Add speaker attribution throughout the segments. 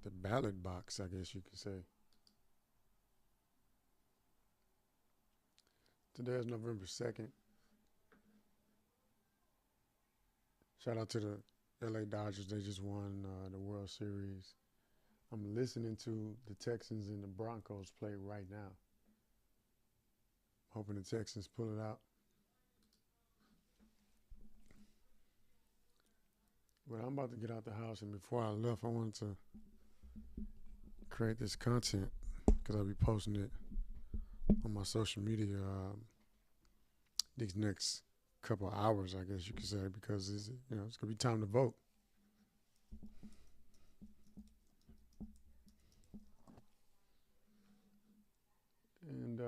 Speaker 1: the ballot box, I guess you could say. Today is November 2nd. Shout out to the LA Dodgers. They just won the World Series. I'm listening to the Texans and the Broncos play right now. Hoping the Texans pull it out. But I'm about to get out the house, and before I left, I wanted to create this content because I'll be posting it on my social media these next couple of hours, I guess you could say, because it's gonna be time to vote. And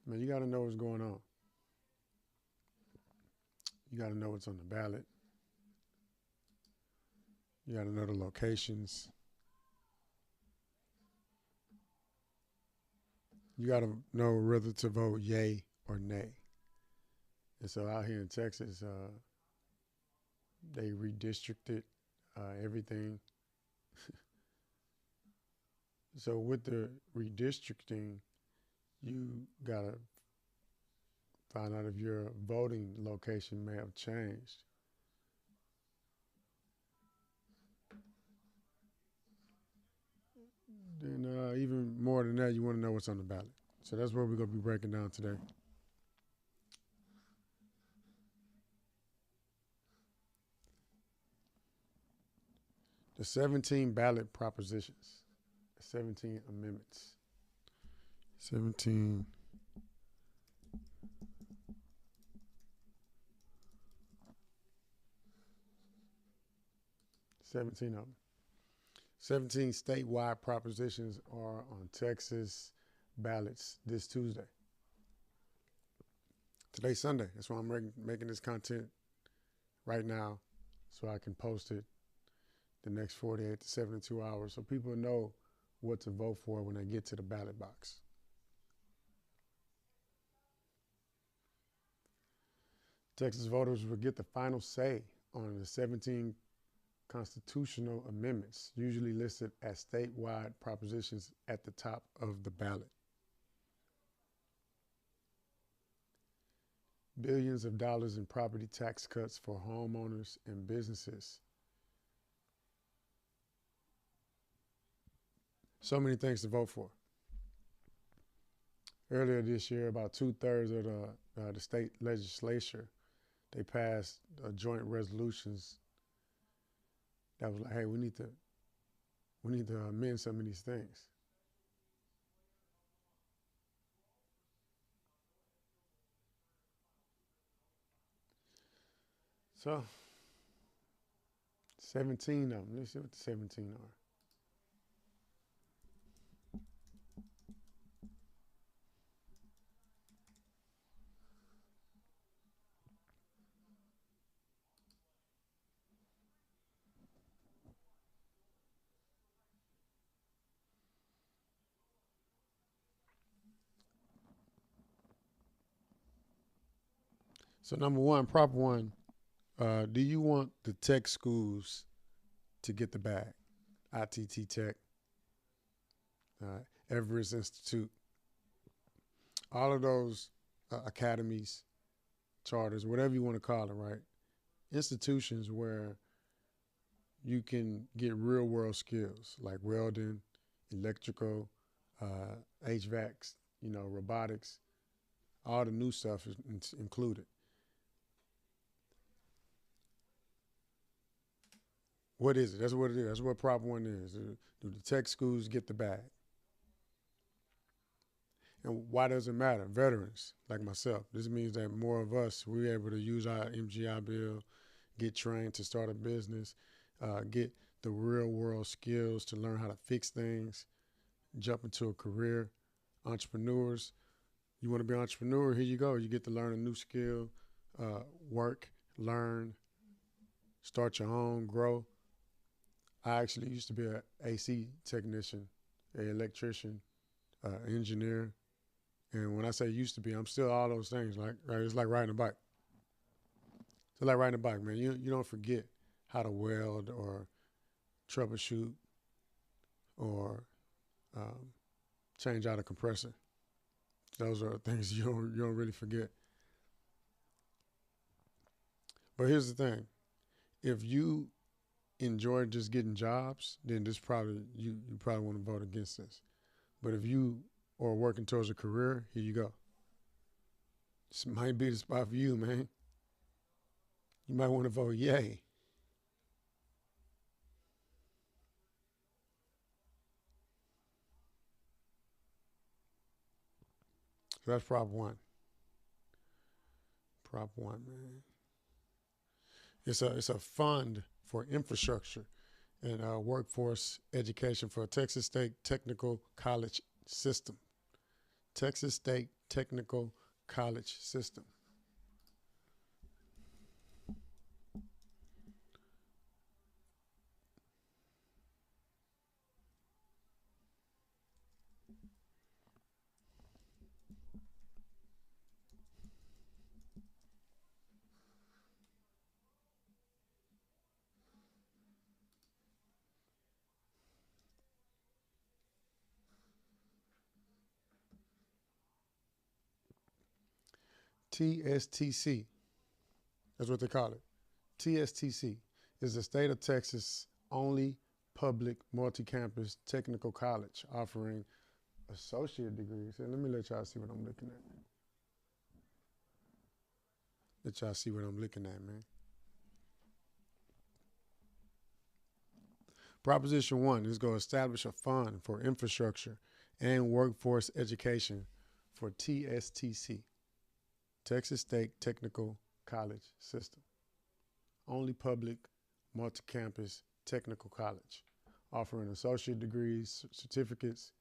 Speaker 1: man, you got to know what's going on. You got to know what's on the ballot. You got to know the locations. You got to know whether to vote yay or nay. And so out here in Texas, they redistricted everything. So with the redistricting, you got to find out if your voting location may have changed. Then even more than that, you want to know what's on the ballot. So that's what we're going to be breaking down today. The 17 ballot propositions, the 17 amendments. 17 17 of them. 17 statewide propositions are on Texas ballots this Tuesday. Today's Sunday. That's why I'm making this content right now so I can post it the next 48 to 72 hours so people know what to vote for when they get to the ballot box. Texas voters will get the final say on the 17 constitutional amendments, usually listed as statewide propositions at the top of the ballot. Billions of dollars in property tax cuts for homeowners and businesses. So many things to vote for. Earlier this year, about 2/3 of the state legislature, they passed joint resolutions that was like, hey, we need to amend some of these things. So 17 of them. Let's see what the 17 are. So number one, Prop 1, do you want the tech schools to get the bag? ITT Tech, Everest Institute, all of those academies, charters, whatever you want to call it, right? Institutions where you can get real world skills like welding, electrical, HVACs, robotics, all the new stuff is included. What is it? That's what it is. That's what Prop 1 is. Do the tech schools get the bag? And why does it matter? Veterans like myself. This means that more of us, we're able to use our MGI Bill, get trained to start a business, get the real world skills to learn how to fix things, jump into a career. Entrepreneurs, you want to be an entrepreneur, here you go. You get to learn a new skill, work, learn, start your own, grow. I actually used to be an AC technician, an electrician, engineer. And when I say used to be, I'm still all those things. Like, right, it's like riding a bike. It's like riding a bike, man. You don't forget how to weld or troubleshoot or um, change out a compressor. Those are things you don't really forget. But here's the thing: if you enjoy just getting jobs, then this probably you probably want to vote against this. But if you are working towards a career, here you go. This might be the spot for you, man. You might want to vote yay. So that's Prop 1. Prop 1, man. It's a fund for infrastructure and workforce education for Texas State Technical College System. Texas State Technical College System. TSTC, that's what they call it. TSTC is the state of Texas' only public multi-campus technical college offering associate degrees. And let me let y'all see what I'm looking at. Let y'all see what I'm looking at, man. Proposition 1 is going to establish a fund for infrastructure and workforce education for TSTC, Texas State Technical College System. Only public multi-campus technical college offering associate degrees, certificates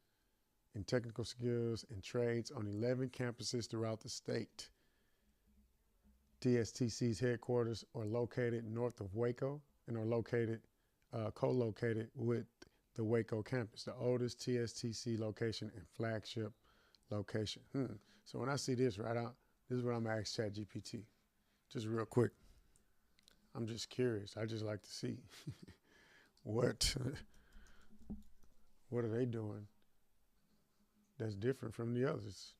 Speaker 1: in technical skills and trades on 11 campuses throughout the state. TSTC's headquarters are located north of Waco and are co-located with the Waco campus, the oldest TSTC location and flagship location. So when I see this, this is what I'm gonna ask ChatGPT, just real quick. I'm just curious. I just like to see what what are they doing that's different from the others.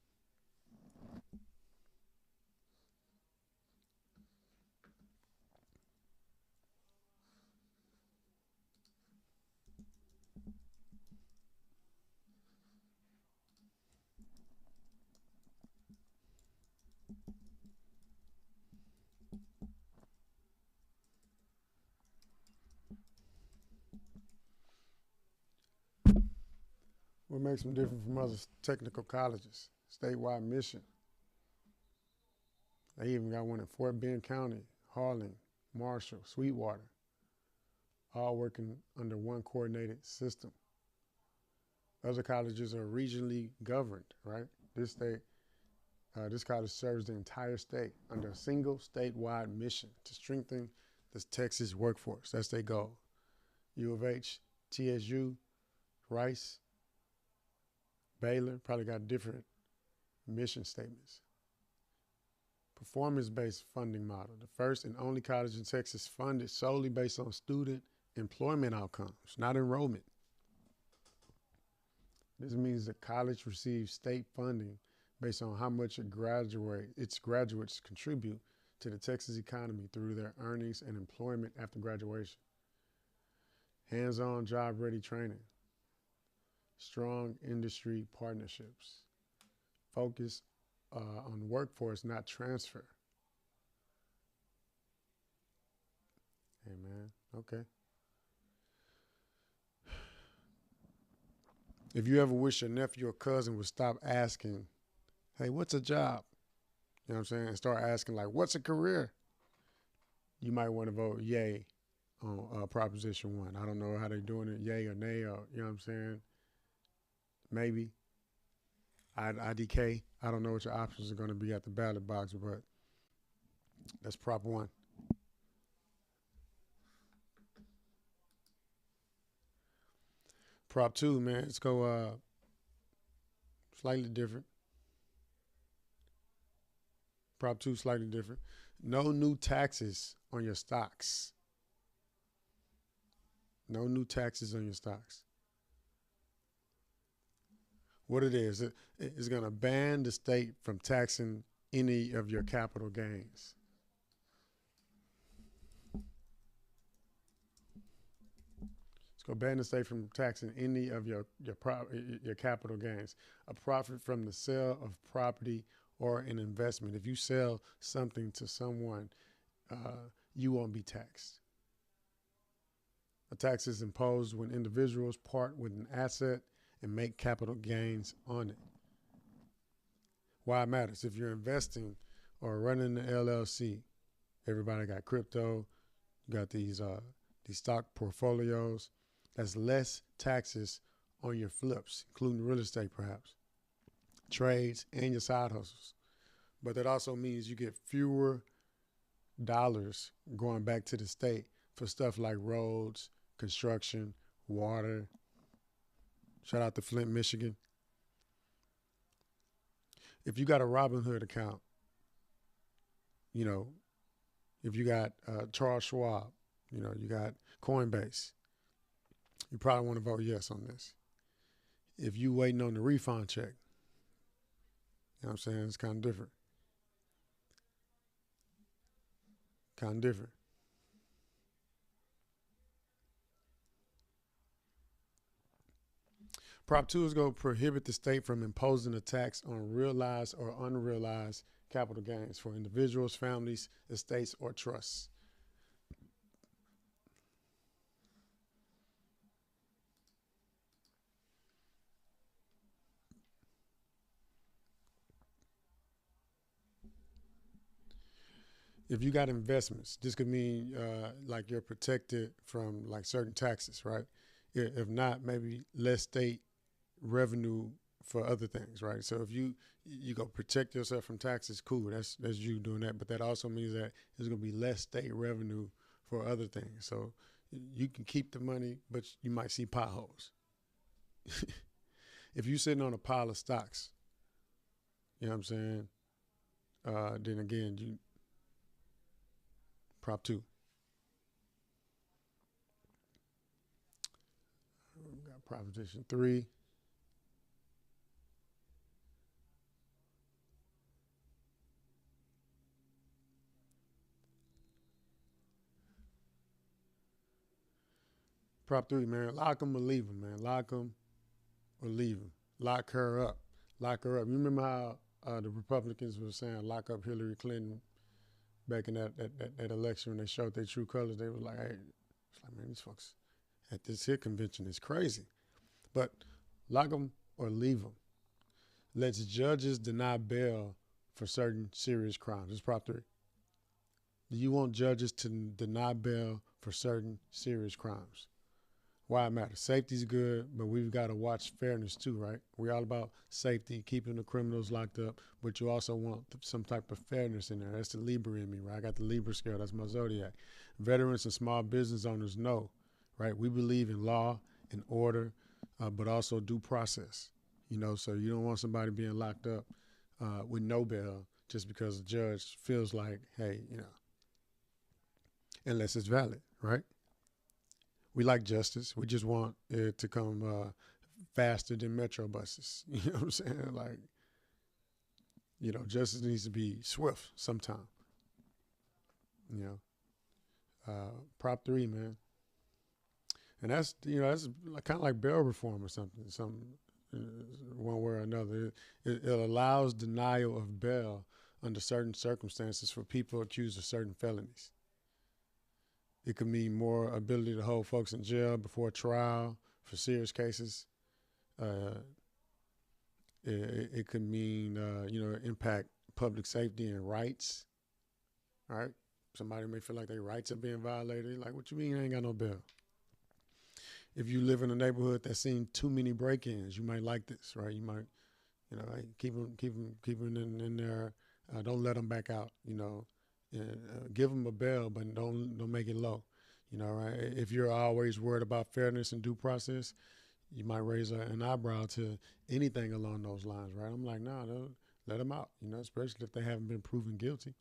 Speaker 1: What makes them different from other technical colleges? Statewide mission. They even got one in Fort Bend County, Harlan, Marshall, Sweetwater, all working under one coordinated system. Other colleges are regionally governed, right? This college serves the entire state under a single statewide mission to strengthen the Texas workforce. That's their goal. U of H, TSU, Rice, Baylor probably got different mission statements. Performance-based funding model, the first and only college in Texas funded solely based on student employment outcomes, not enrollment. This means the college receives state funding based on how much its graduates contribute to the Texas economy through their earnings and employment after graduation. Hands-on job-ready training, strong industry partnerships, focus on workforce, not transfer. Hey, man, okay. If you ever wish your nephew or cousin would stop asking, hey, what's a job? You know what I'm saying? And start asking, like, what's a career? You might want to vote yay on Proposition 1. I don't know how they're doing it, yay or nay, or, you know what I'm saying? Maybe. IDK. I don't know what your options are going to be at the ballot box, but that's Prop 1. Prop 2, man, let's go slightly different. Prop 2, slightly different. No new taxes on your stocks. No new taxes on your stocks. What it is, it's going to ban the state from taxing any of your capital gains. It's going to ban the state from taxing any of your capital gains. A profit from the sale of property or an investment. If you sell something to someone, you won't be taxed. A tax is imposed when individuals part with an asset and make capital gains on it. Why it matters? If you're investing or running the LLC, everybody got crypto, you got these stock portfolios. That's less taxes on your flips, including real estate perhaps, trades, and your side hustles. But that also means you get fewer dollars going back to the state for stuff like roads, construction, water. Shout out to Flint, Michigan. If you got a Robinhood account, you know, if you got Charles Schwab, you know, you got Coinbase, you probably want to vote yes on this. If you waiting on the refund check, you know what I'm saying, it's kind of different. Kind of different. Prop 2 is going to prohibit the state from imposing a tax on realized or unrealized capital gains for individuals, families, estates, or trusts. If you got investments, this could mean like you're protected from like certain taxes, right? If not, maybe less state revenue for other things, right? So if you go protect yourself from taxes, cool, that's you doing that. But that also means that there's gonna be less state revenue for other things. So you can keep the money, but you might see potholes. If you're sitting on a pile of stocks, you know what I'm saying? Then again, you Prop 2. We got Proposition 3. Prop 3, man, lock them or leave them, man. Lock them or leave them. Lock her up. Lock her up. You remember how the Republicans were saying lock up Hillary Clinton back in that election when they showed their true colors? They were like, hey, it's like, man, these folks at this here convention is crazy. But lock them or leave them. Lets judges deny bail for certain serious crimes. This is Prop 3. Do you want judges to deny bail for certain serious crimes? Why it matters? Safety's good, but we've got to watch fairness too, right? We're all about safety, keeping the criminals locked up, but you also want some type of fairness in there. That's the Libra in me, right? I got the Libra scale. That's my zodiac. Veterans and small business owners know, right? We believe in law and order, but also due process, you know, so you don't want somebody being locked up with no bail just because the judge feels like, hey, you know, unless it's valid, right? We like justice. We just want it to come faster than metro buses. You know what I'm saying? Like, you know, justice needs to be swift sometime. You know, Prop 3, man. And that's, you know, that's kind of like bail reform or something, one way or another. It allows denial of bail under certain circumstances for people accused of certain felonies. It could mean more ability to hold folks in jail before trial for serious cases. It could mean, you know, impact public safety and rights. All right. Somebody may feel like their rights are being violated. Like, what you mean I ain't got no bail? If you live in a neighborhood that's seen too many break-ins, you might like this, right? You might, you know, like keep them in there. Don't let them back out, you know. Give them a bail, but don't make it low. You know, right? If you're always worried about fairness and due process, you might raise an eyebrow to anything along those lines, right? I'm like, nah, let them out, you know, especially if they haven't been proven guilty.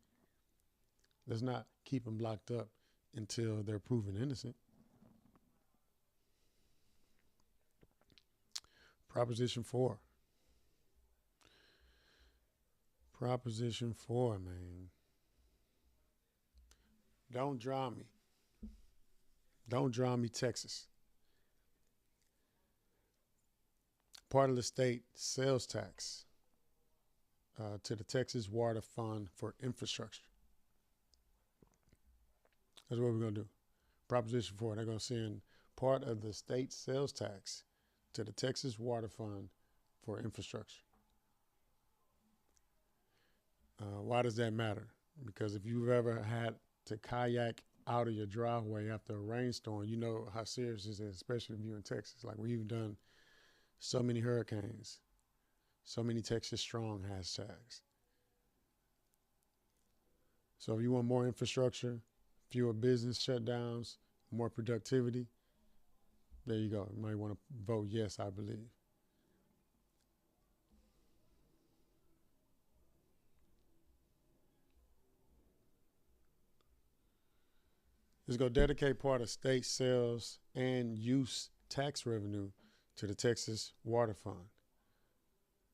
Speaker 1: Let's not keep them locked up until they're proven innocent. Proposition 4. Proposition 4, man. Don't drown me. Don't drown me, Texas. Part of the state sales tax to the Texas Water Fund for Infrastructure. That's what we're going to do. Proposition 4, they're going to send part of the state sales tax to the Texas Water Fund for Infrastructure. Why does that matter? Because if you've ever had to kayak out of your driveway after a rainstorm, you know how serious this is, especially if you're in Texas. Like we've done so many hurricanes, so many Texas strong hashtags. So if you want more infrastructure, fewer business shutdowns, more productivity, there you go. You might want to vote yes, I believe. It's going to dedicate part of state sales and use tax revenue to the Texas Water Fund.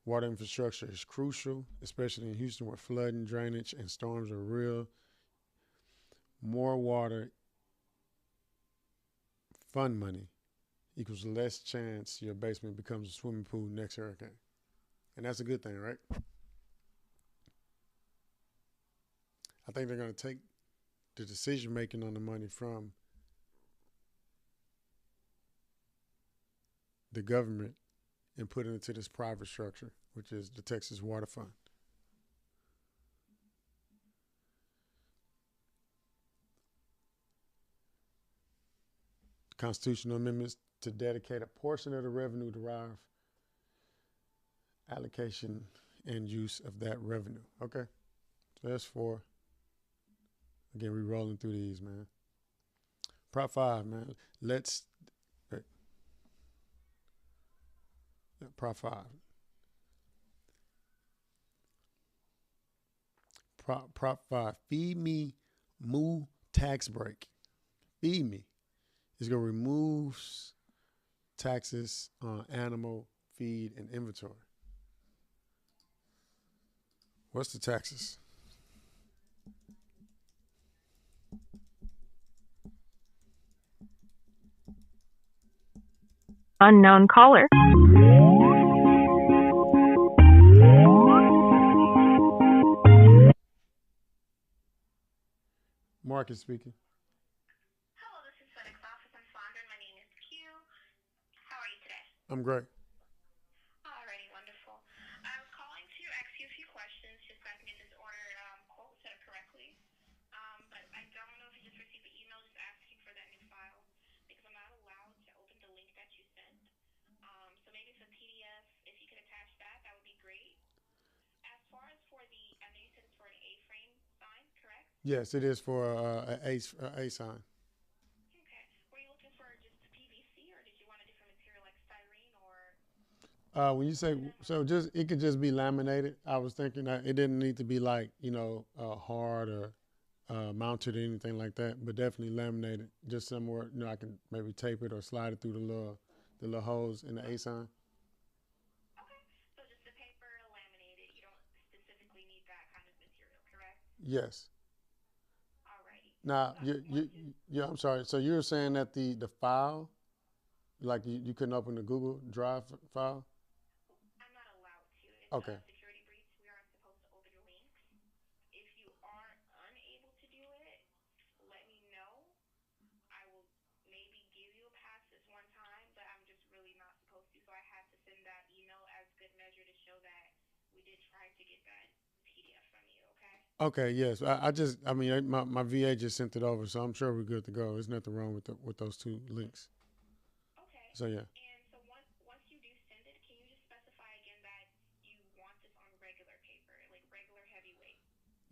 Speaker 1: Water infrastructure is crucial, especially in Houston where flooding, drainage, and storms are real. More water fund money equals less chance your basement becomes a swimming pool next hurricane. And that's a good thing, right? I think they're going to take the decision making on the money from the government and put it into this private structure, which is the Texas Water Fund. Constitutional amendments to dedicate a portion of the revenue derived allocation and use of that revenue. Okay, so that's 4. Again, we rolling through these, man. Prop 5, man. Prop 5. Prop 5. Feed me moo tax break. Feed me. It's going to remove taxes on animal feed and inventory. What's the taxes?
Speaker 2: Unknown caller.
Speaker 1: Marcus speaking.
Speaker 3: Hello, this is FedEx office. I'm Sandra, and my name is Q. How are you today?
Speaker 1: I'm great.
Speaker 3: Alrighty, wonderful. I was calling to ask you a few questions just so I can get this order quote set up correctly. But I don't know if you just received the email just asking for that new file because I'm not allowed to open the link that you sent. So maybe it's a PDF. If you could attach that, that would be great. As far as for the, I know you said it's for an A-frame sign, correct?
Speaker 1: Yes, it is for an A sign.
Speaker 3: Okay. Were you looking for just PVC or did you want a different material like styrene or?
Speaker 1: When you say so, just it could just be laminated. I was thinking that it didn't need to be like hard or mounted or anything like that, but definitely laminated. Just somewhere I can maybe tape it or slide it through the little holes in the A sign.
Speaker 3: Okay. So just the paper laminated. You don't specifically need that kind of material, correct?
Speaker 1: Yes.
Speaker 3: Alrighty.
Speaker 1: Now yeah. I'm sorry. So you were saying that the file, like you couldn't open the Google Drive file.
Speaker 3: I'm not allowed to. It's
Speaker 1: Okay.
Speaker 3: a security breach. We aren't supposed to open links. If you are unable to do it, let me know. I will maybe give you a pass this one time, but I'm just really not supposed to. So I had to send that email as good measure to show that we did try to get that PDF from you, okay?
Speaker 1: Okay. Yes. I mean, my VA just sent it over, so I'm sure we're good to go. There's nothing wrong with those 2 links.
Speaker 3: Okay.
Speaker 1: So yeah.
Speaker 3: And so once you do send it, can you just specify again that you want this on regular paper, like regular heavyweight?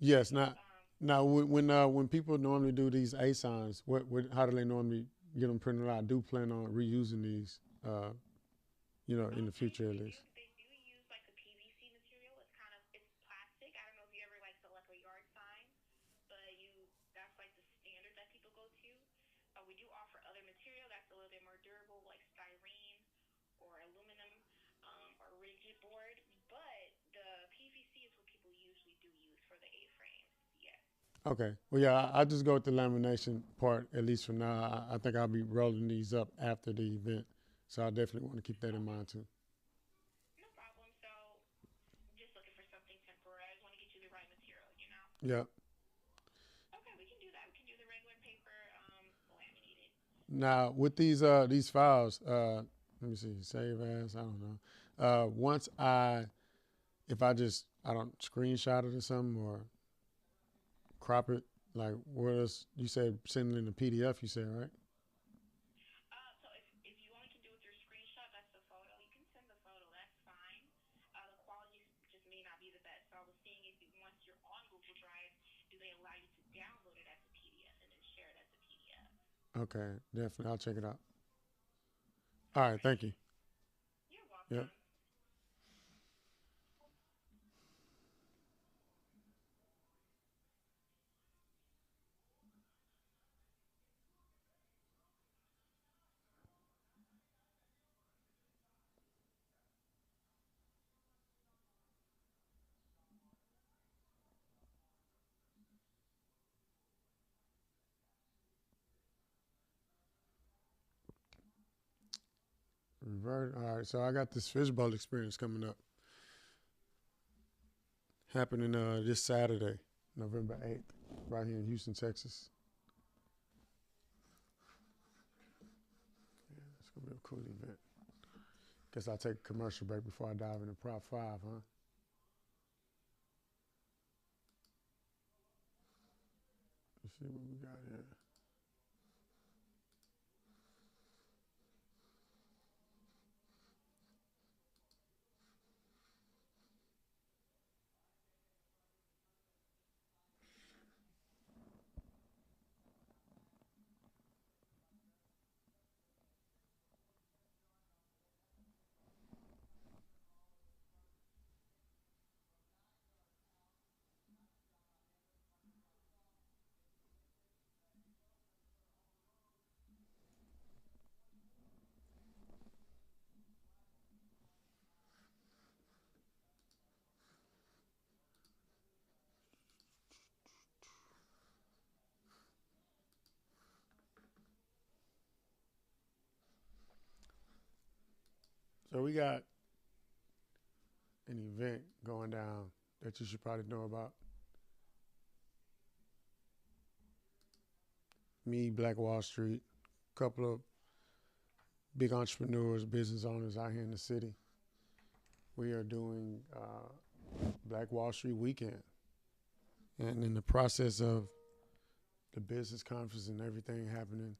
Speaker 1: Yes. Now when people normally do these A signs, how do they normally get them printed out? I do plan on reusing these, in the future at least.
Speaker 3: They do use like a PVC material. It's plastic. I don't know if you ever like select a yard sign, but that's like the standard that people go to. We do offer other material that's a little bit more durable, like styrene or aluminum or rigid board. But the PVC is what people usually for the A-frames. Yes.
Speaker 1: Okay. Well, yeah, I just go with the lamination part at least for now. I think I'll be rolling these up after the event, so I definitely want to keep that in
Speaker 3: Okay.
Speaker 1: mind too.
Speaker 3: No problem. So just looking for something temporary. I just want to get you the right material, you know?
Speaker 1: Yeah.
Speaker 3: Okay, we can do that. We can do the regular paper, laminated.
Speaker 1: Now with these files, let me see, save as I don't know. Once I if I just I don't screenshot it or something or crop it, like what else you said send it in a PDF? You said right?
Speaker 3: So if you only can do it with your screenshot, that's the photo. You can send the photo. That's fine. The quality just may not be the best. So I was seeing if you, once you're on Google Drive, do they allow you to download it as a PDF and then share it as a PDF?
Speaker 1: Okay, definitely. I'll check it out. All right, thank you.
Speaker 3: Alrighty. You're
Speaker 1: Yep.
Speaker 3: welcome.
Speaker 1: Revert. All right, so I got this fishbowl experience coming up, happening this Saturday, November 8th, right here in Houston, Texas. Yeah, it's gonna be a cool event. Guess I'll take a commercial break before I dive into Prop 5, huh? Let's see what we got here. So we got an event going down that you should probably know about. Me, Black Wall Street, a couple of big entrepreneurs, business owners out here in the city. We are doing Black Wall Street weekend. And in the process of the business conference and everything happening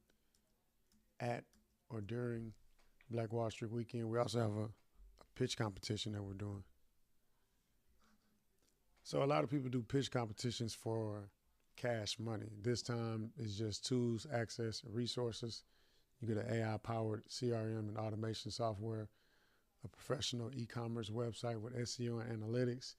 Speaker 1: at or during Black Wall Street weekend, we also have a pitch competition that we're doing. So a lot of people do pitch competitions for cash money. This time is just tools, access, and resources. You get an AI powered CRM and automation software, a professional e-commerce website with SEO and analytics,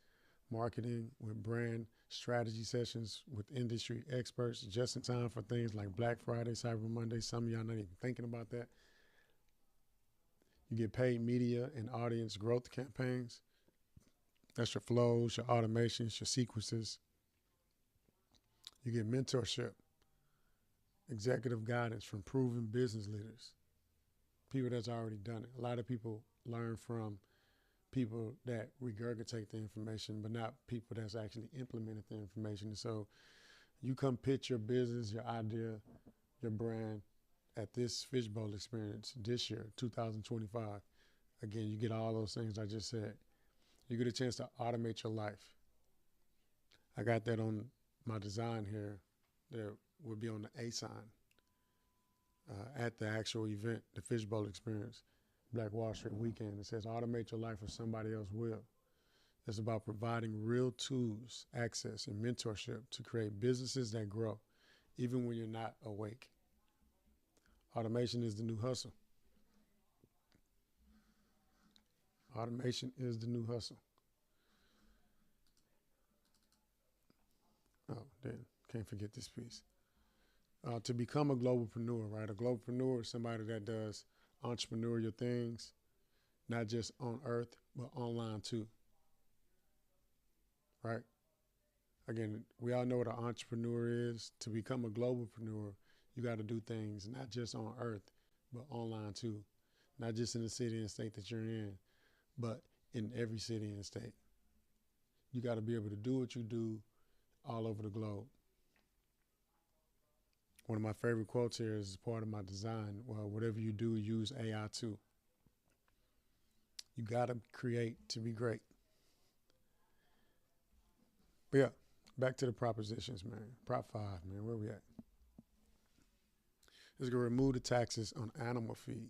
Speaker 1: marketing with brand strategy sessions with industry experts just in time for things like Black Friday, Cyber Monday. Some of y'all not even thinking about that. You get paid media and audience growth campaigns. That's your flows, your automations, your sequences. You get mentorship, executive guidance from proven business leaders, people that's already done it. A lot of people learn from people that regurgitate the information, but not people that's actually implemented the information. So you come pitch your business, your idea, your brand at this fishbowl experience this year, 2025. Again, you get all those things I just said. You get a chance to automate your life. I got that on my design here that would be on the A sign at the actual event, the fishbowl experience, Black Wall Street weekend. It says automate your life or somebody else will. It's about providing real tools, access, and mentorship to create businesses that grow, even when you're not awake. Automation is the new hustle. Automation is the new hustle. Oh, then can't forget this piece. To become a globalpreneur, right? A globalpreneur is somebody that does entrepreneurial things, not just on earth, but online too, right? Again, we all know what an entrepreneur is. To become a globalpreneur, you got to do things not just on Earth, but online too. Not just in the city and state that you're in, but in every city and state. You got to be able to do what you do all over the globe. One of my favorite quotes here is part of my design. Well, whatever you do, use AI too. You got to create to be great. But yeah, back to the propositions, man. Prop 5, man. Where we at? It's going to remove the taxes on animal feed.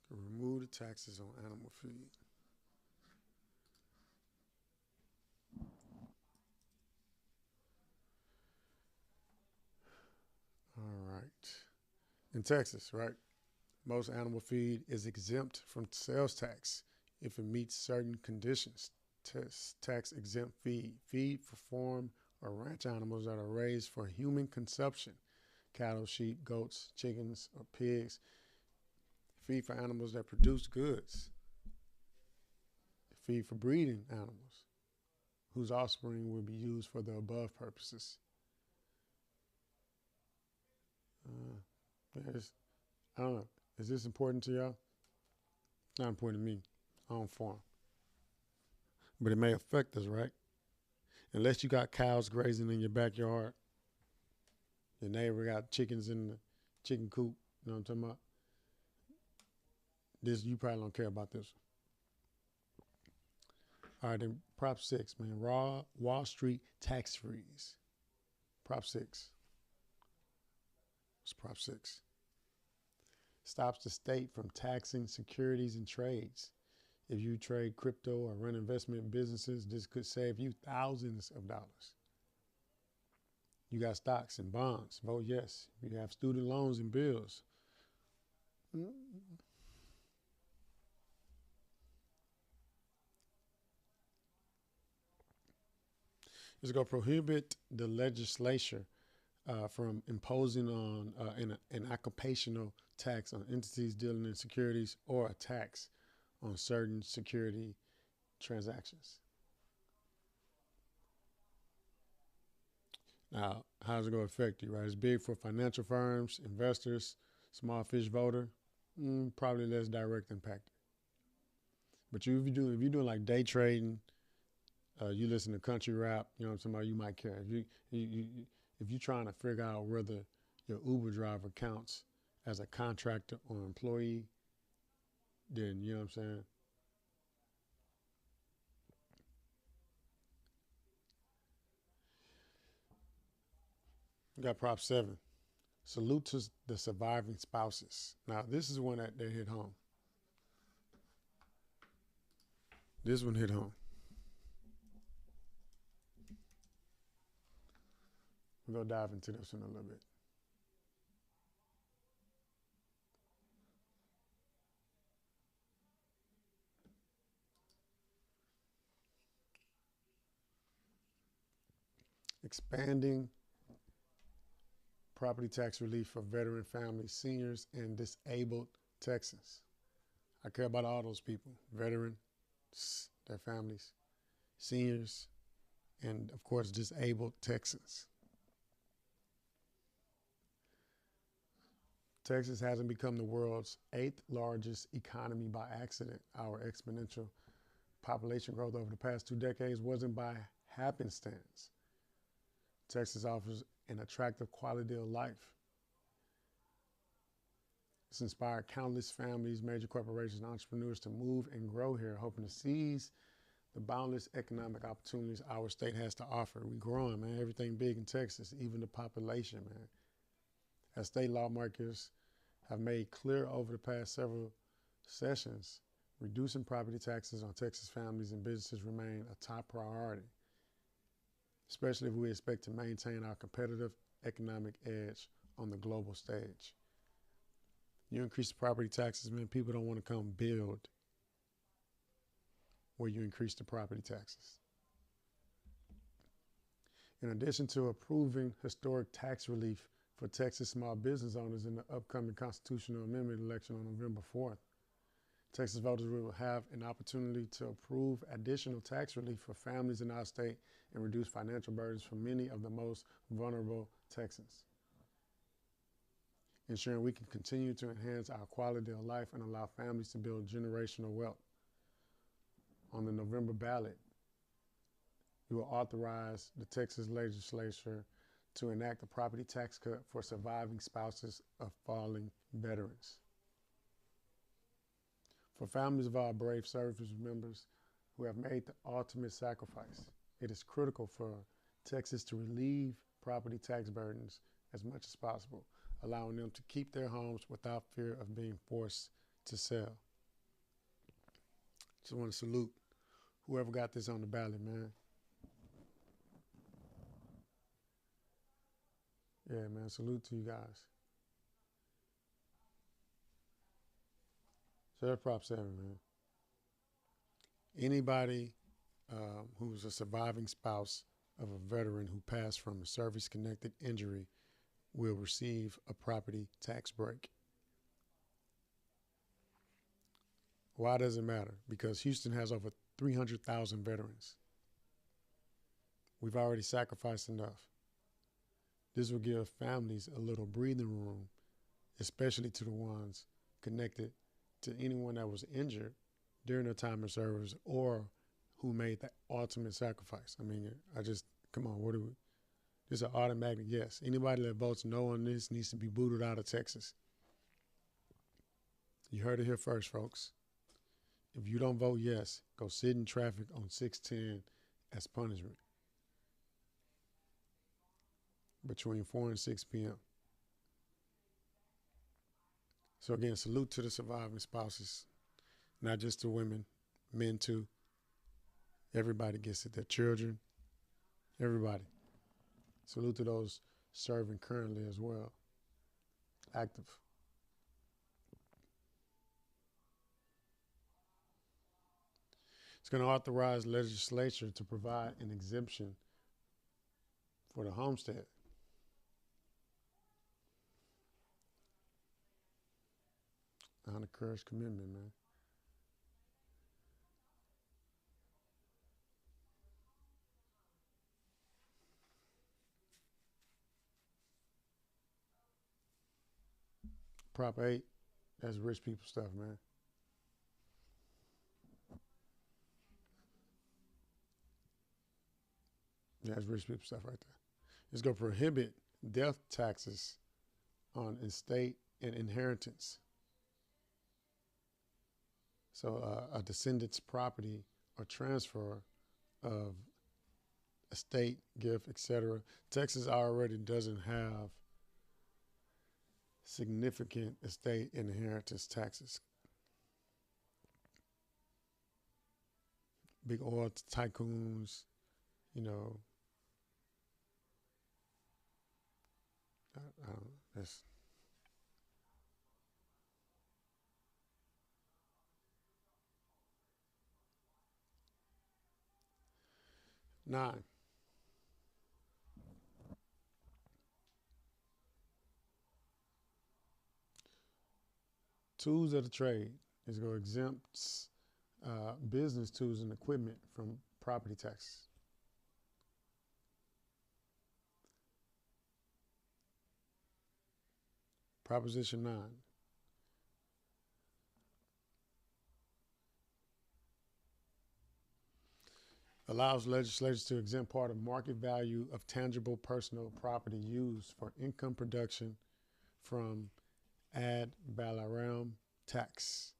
Speaker 1: Remove the taxes on animal feed. All right. In Texas, right? Most animal feed is exempt from sales tax if it meets certain conditions. Tax exempt feed. Feed for farm or ranch animals that are raised for human consumption. Cattle, sheep, goats, chickens, or pigs. Feed for animals that produce goods. Feed for breeding animals whose offspring will be used for the above purposes. Yeah, I don't know. Is this important to y'all? Not important to me. I don't farm. But it may affect us, right? Unless you got cows grazing in your backyard, your neighbor got chickens in the chicken coop, you know what I'm talking about? This, you probably don't care about this. All right, then Prop 6, man. Wall Street tax freeze. Prop 6. What's Prop 6? Stops the state from taxing securities and trades. If you trade crypto or run investment businesses, this could save you thousands of dollars. You got stocks and bonds, vote yes. You have student loans and bills. It's going to prohibit the legislature from imposing on an occupational tax on entities dealing in securities or a tax on certain security transactions. Now, how's it going to affect you, right? It's big for financial firms, investors, small fish voter, probably less direct impact. But if you're doing like day trading, you listen to country rap, you know what I'm talking about, you might care. If you're trying to figure out whether your Uber driver counts as a contractor or employee, then you know what I'm saying. We got Prop 7. Salute to the surviving spouses. Now, this is one that hit home. This one hit home. We're going to dive into this in a little bit. Expanding property tax relief for veteran families, seniors, and disabled Texans. I care about all those people, veterans, their families, seniors, and of course, disabled Texans. Texas hasn't become the world's 8th largest economy by accident. Our exponential population growth over the past 2 decades wasn't by happenstance. Texas offers an attractive quality of life. It's inspired countless families, major corporations, and entrepreneurs to move and grow here, hoping to seize the boundless economic opportunities our state has to offer. We growing, man. Everything big in Texas, even the population, man. As state lawmakers have made clear over the past several sessions, reducing property taxes on Texas families and businesses remain a top priority, especially if we expect to maintain our competitive economic edge on the global stage. You increase the property taxes, man, people don't want to come build where you increase the property taxes. In addition to approving historic tax relief for Texas small business owners in the upcoming constitutional amendment election on November 4th, Texas voters will have an opportunity to approve additional tax relief for families in our state and reduce financial burdens for many of the most vulnerable Texans, ensuring we can continue to enhance our quality of life and allow families to build generational wealth. On the November ballot, you will authorize the Texas legislature to enact a property tax cut for surviving spouses of fallen veterans. For families of our brave service members who have made the ultimate sacrifice, it is critical for Texas to relieve property tax burdens as much as possible, allowing them to keep their homes without fear of being forced to sell. Just want to salute whoever got this on the ballot, man. Yeah, man, salute to you guys. So that's Prop 7, man. Anybody who's a surviving spouse of a veteran who passed from a service-connected injury will receive a property tax break. Why does it matter? Because Houston has over 300,000 veterans. We've already sacrificed enough. This will give families a little breathing room, especially to the ones connected to anyone that was injured during their time of service or who made the ultimate sacrifice. I mean, come on, what do we? This is an automatic yes. Anybody that votes no on this needs to be booted out of Texas. You heard it here first, folks. If you don't vote yes, go sit in traffic on 610 as punishment between 4 and 6 p.m. So again, salute to the surviving spouses, not just the women, men too. Everybody gets it, their children, everybody. Salute to those serving currently as well, active. It's going to authorize legislature to provide an exemption for the homestead. Honor, courage, commitment, man. Prop 8, that's rich people stuff, man. Yeah, that's rich people stuff right there. It's going to prohibit death taxes on estate and inheritance. So a descendant's property or transfer of estate, gift, etc. Texas already doesn't have significant estate and inheritance taxes. Big oil tycoons, you know, I don't, that's 9. Tools of the trade is going to exempt business tools and equipment from property taxes. Proposition 9. Allows legislators to exempt part of market value of tangible personal property used for income production from ad valorem tax.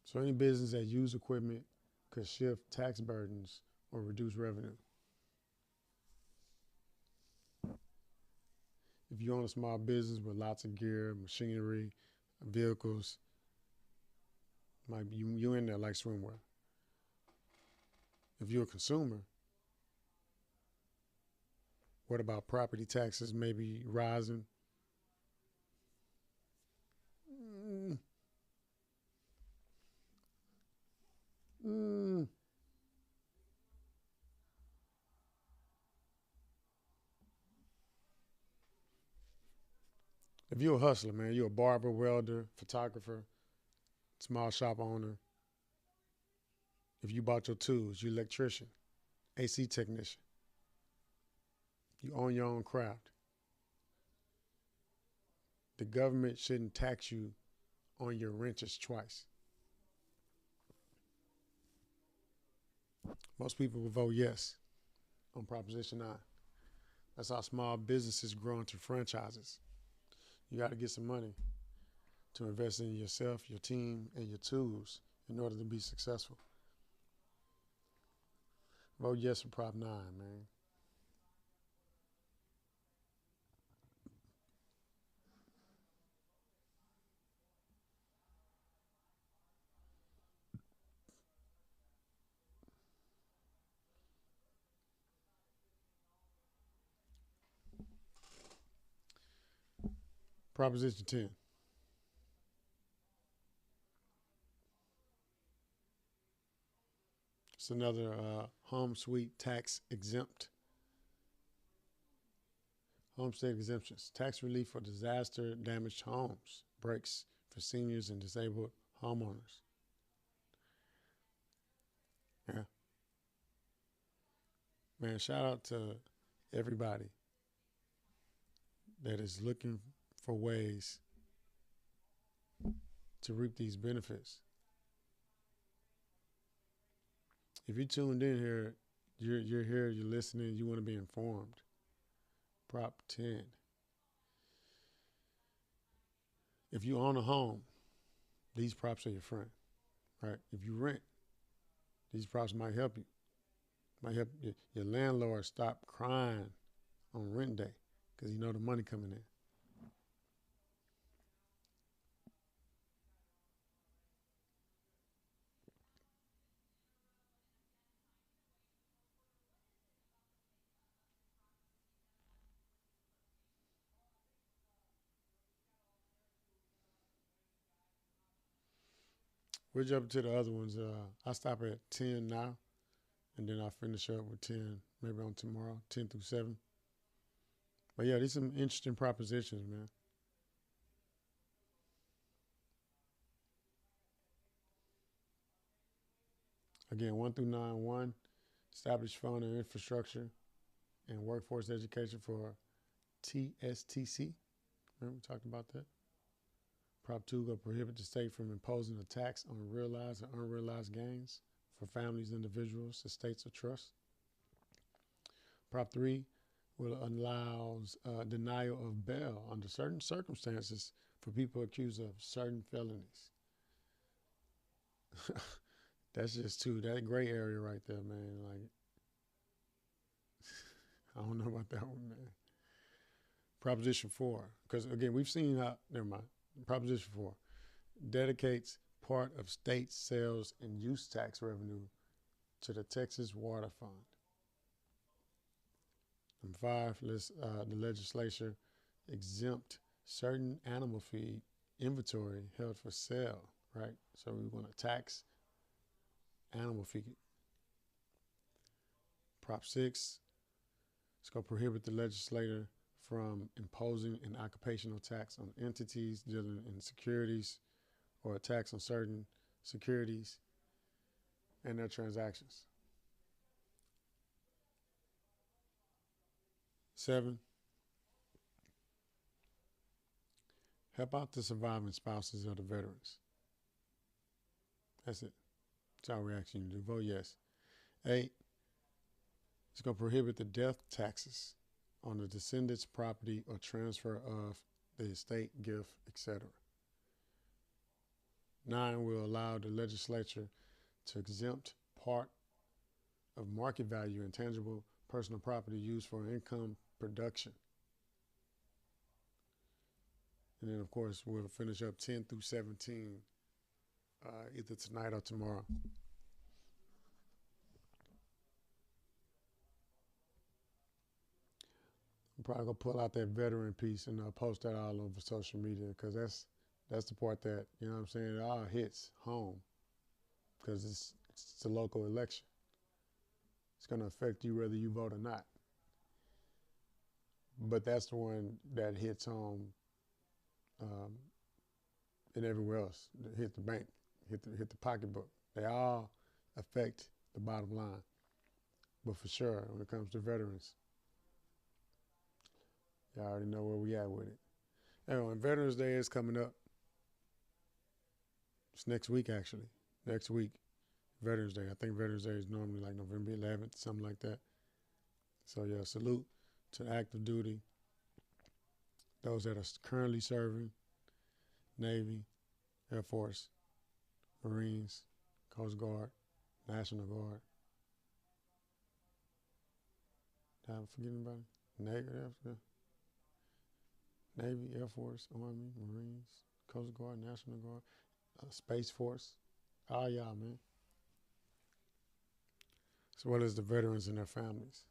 Speaker 1: So any business that use equipment could shift tax burdens or reduce revenue. If you own a small business with lots of gear, machinery, vehicles, you in there like swimwear. If you're a consumer, what about property taxes maybe rising? If you're a hustler, man, you're a barber, welder, photographer, small shop owner. If you bought your tools, you're electrician, AC technician, you own your own craft. The government shouldn't tax you on your renters twice. Most people will vote yes on Proposition 9. That's how small businesses grow into franchises. You got to get some money to invest in yourself, your team, and your tools in order to be successful. Vote yes for Prop 9, man. Proposition 10. It's another home suite tax exempt. Homestead exemptions. Tax relief for disaster damaged homes. Breaks for seniors and disabled homeowners. Yeah. Man, shout out to everybody that is looking for ways to reap these benefits. If you tuned in here, you're here, you're listening, you want to be informed. Prop 10. If you own a home, these props are your friend, right? If you rent, these props might help you. Might help your landlord stop crying on rent day because you know the money coming in. We'll jump to the other ones. I stop at 10 now, and then I'll finish up with 10 maybe on tomorrow, 10 through 7. But yeah, these are some interesting propositions, man. Again, 1 through 9, 1, establish fund and infrastructure and workforce education for TSTC. Remember, we talked about that. Prop 2 go prohibit the state from imposing a tax on realized and unrealized gains for families, individuals, estates, or trusts. Prop 3 will allows denial of bail under certain circumstances for people accused of certain felonies. That's just too that gray area right there, man. Like I don't know about that one, man. Proposition 4, because again we've seen how. Never mind. Proposition 4 dedicates part of state sales and use tax revenue to the Texas Water Fund. Number 5, the legislature exempt certain animal feed inventory held for sale, right? So we want to tax animal feed. Prop 6, it's going to prohibit the legislator from imposing an occupational tax on entities dealing in securities or a tax on certain securities and their transactions. 7, help out the surviving spouses of the veterans. That's it. That's all we're asking you to do. Vote yes. 8, it's going to prohibit the death taxes on the descendant's property or transfer of the estate, gift, etc. 9 will allow the legislature to exempt part of market value and tangible personal property used for income production. And then, of course, we'll finish up 10 through 17 either tonight or tomorrow. I'm probably gonna pull out that veteran piece and post that all over social media because that's the part that you know what I'm saying. It all hits home because it's a local election. It's gonna affect you whether you vote or not. But that's the one that hits home um, and everywhere else. Hit the bank, hit the pocketbook. They all affect the bottom line. But for sure, when it comes to veterans, y'all already know where we at with it. Anyway, Veterans Day is coming up. It's next week, actually. Next week, Veterans Day. I think Veterans Day is normally like November 11th, something like that. So, yeah, salute to active duty, those that are currently serving, Navy, Air Force, Marines, Coast Guard, National Guard. Did I forget anybody? Navy, Air Force, Army, Marines, Coast Guard, National Guard, Space Force. All y'all, man. As well as the veterans and their families.